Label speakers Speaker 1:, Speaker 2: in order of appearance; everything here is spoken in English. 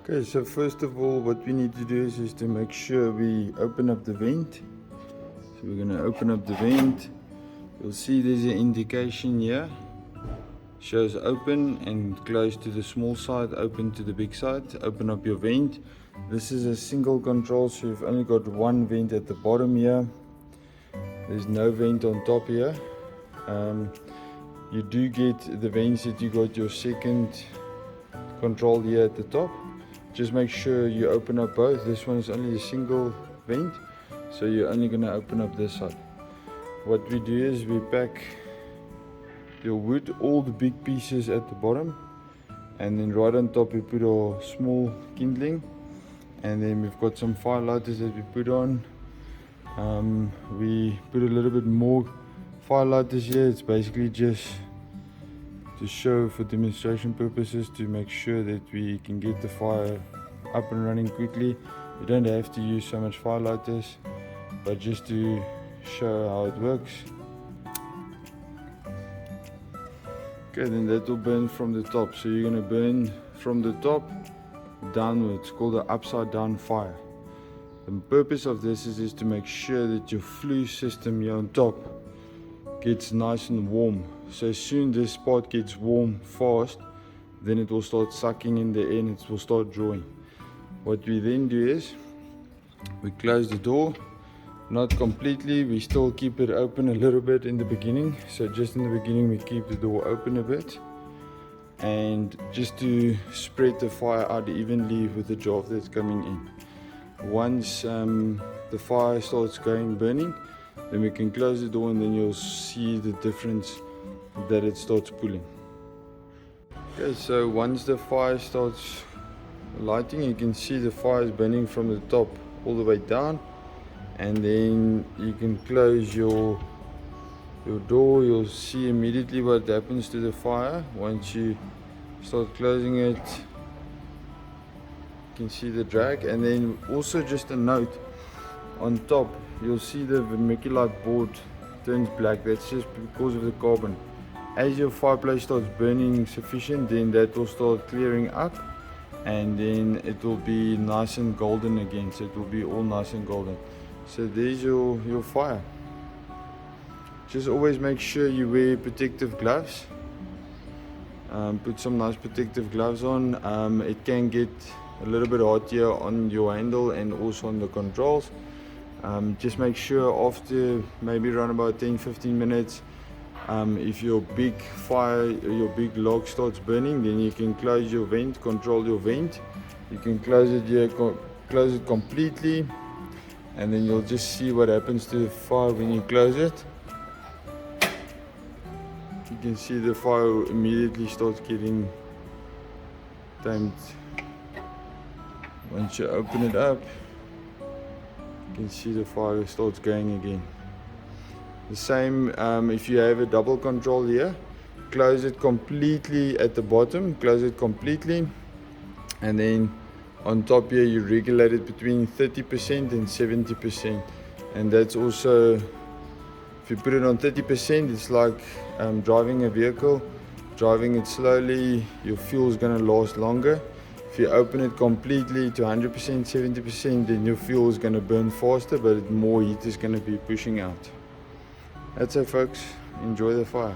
Speaker 1: Okay, so first of all, what we need to do is to make sure we open up the vent. So we're going to open up the vent. You'll see there's an indication here. Shows open and close to the small side, open to the big side. Open up your vent. This is a single control, so you've only got one vent at the bottom here. There's no vent on top here. You do get the vents that you got your second control here at the top. Just make sure you open up both. This one is only a single vent, so you're only going to open up this side. What we do is we pack your wood, all the big pieces at the bottom, and then right on top we put our small kindling, and then we've got some fire lighters that we put on. We put a little bit more fire lighters here. It's basically just to show for demonstration purposes, to make sure that we can get the fire up and running quickly. You don't have to use so much fire lighters, but just to show how it works. Okay, then that will burn from the top. So you're going to burn from the top downwards, called the upside down fire. The purpose of this is to make sure that your flue system here on top gets nice and warm. So as soon as this part gets warm fast, then it will start sucking in the air and it will start drawing. What we then do is we close the door, not completely, we still keep it open a little bit in the beginning. So just in the beginning we keep the door open a bit, and just to spread the fire out evenly with the draft that's coming in. Once the fire starts burning, then we can close the door, and then you'll see the difference that it starts pulling. Okay, so once the fire starts lighting, you can see the fire is burning from the top all the way down, and then you can close your door. You'll see immediately what happens to the fire once you start closing it. You can see the drag. And then also just a note, on top you'll see the vermiculite board turns black. That's just because of the carbon. As your fireplace starts burning sufficient, then that will start clearing up, and then it will be nice and golden again. So it will be all nice and golden. So there's your fire. Just always make sure you wear protective gloves. Put some nice protective gloves on. It can get a little bit hot here on your handle and also on the controls. Just make sure after maybe around about 10-15 minutes, if your big fire, your big log starts burning, then you can close your vent, control your vent. You can close it here, close it completely, and then you'll just see what happens to the fire when you close it. You can see the fire immediately starts getting tamed. Once you open it up, you can see the fire starts going again. The same if you have a double control here, close it completely at the bottom, close it completely, and then on top here you regulate it between 30% and 70%. And that's also, if you put it on 30%, it's like driving a vehicle. Driving it slowly, your fuel is going to last longer. If you open it completely to 100%, 70%, then your fuel is going to burn faster, but more heat is going to be pushing out. That's it, folks. Enjoy the fire.